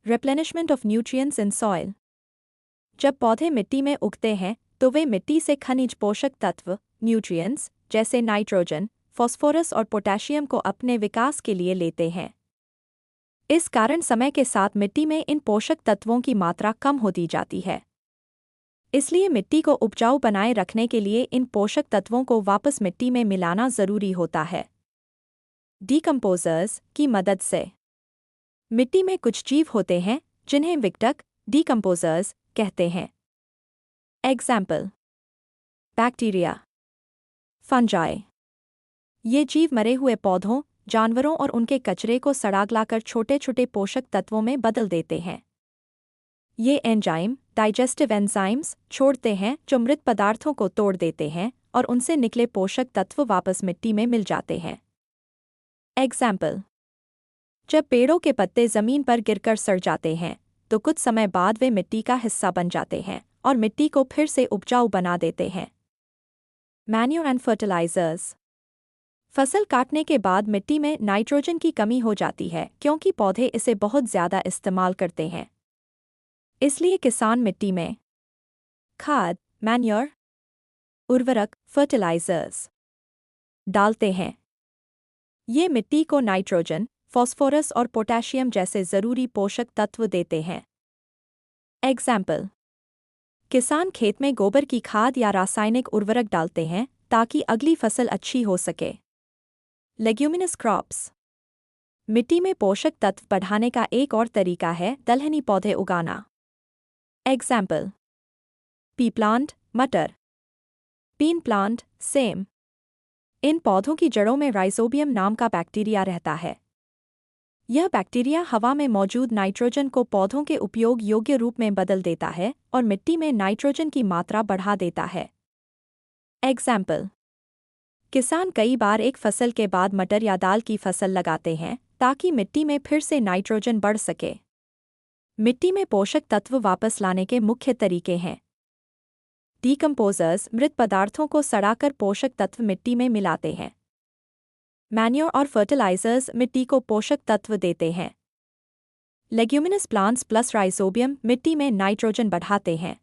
Replenishment of nutrients in soil. जब पौधे मिट्टी में उगते हैं तो वे मिट्टी से खनिज पोषक तत्व न्यूट्रिएंट्स जैसे नाइट्रोजन, फॉस्फोरस और पोटेशियम को अपने विकास के लिए लेते हैं। इस कारण समय के साथ मिट्टी में इन पोषक तत्वों की मात्रा कम होती जाती है। इसलिए मिट्टी को उपजाऊ बनाए रखने के लिए इन पोषक तत्वों को वापस मिट्टी में मिलाना जरूरी होता है। डीकंपोजर्स की मदद से। मिट्टी में कुछ जीव होते हैं जिन्हें विघटक डीकंपोजर्स कहते हैं। Example: bacteria, fungi. ये जीव मरे हुए पौधों, जानवरों और उनके कचरे को सड़ागलाकर छोटे छोटे पोषक तत्वों में बदल देते हैं। ये एंजाइम डाइजेस्टिव एंजाइम्स छोड़ते हैं जो मृत पदार्थों को तोड़ देते हैं और उनसे निकले पोषक तत्व वापस मिट्टी में मिल जाते हैं। एग्जाम्पल: जब पेड़ों के पत्ते जमीन पर गिरकर सड़ जाते हैं तो कुछ समय बाद वे मिट्टी का हिस्सा बन जाते हैं और मिट्टी को फिर से उपजाऊ बना देते हैं। Manure and fertilisers. फसल काटने के बाद मिट्टी में नाइट्रोजन की कमी हो जाती है क्योंकि पौधे इसे बहुत ज़्यादा इस्तेमाल करते हैं। इसलिए किसान मिट्टी में खाद मैन्योर, उर्वरक फर्टिलाइजर्स डालते हैं। ये मिट्टी को नाइट्रोजन, फॉस्फोरस और पोटेशियम जैसे ज़रूरी पोषक तत्व देते हैं। एग्जाम्पल: किसान खेत में गोबर की खाद या रासायनिक उर्वरक डालते हैं ताकि अगली फसल अच्छी हो सके। Leguminous crops. मिट्टी में पोषक तत्व बढ़ाने का एक और तरीका है दलहनी पौधे उगाना। एग्जाम्पल: पी प्लांट मटर, बीन प्लांट सेम। इन पौधों की जड़ों में राइजोबियम नाम का बैक्टीरिया रहता है। यह बैक्टीरिया हवा में मौजूद नाइट्रोजन को पौधों के उपयोग योग्य रूप में बदल देता है और मिट्टी में नाइट्रोजन की मात्रा बढ़ा देता है। एग्जाम्पल: किसान कई बार एक फसल के बाद मटर या दाल की फसल लगाते हैं ताकि मिट्टी में फिर से नाइट्रोजन बढ़ सके। मिट्टी में पोषक तत्व वापस लाने के मुख्य तरीके हैं। डीकंपोजर्स मृत पदार्थों को सड़ाकर पोषक तत्व मिट्टी में मिलाते हैं। मैन्योर और फर्टिलाइजर्स मिट्टी को पोषक तत्व देते हैं। लेग्यूमिनस प्लांट्स प्लस राइजोबियम मिट्टी में नाइट्रोजन बढ़ाते हैं।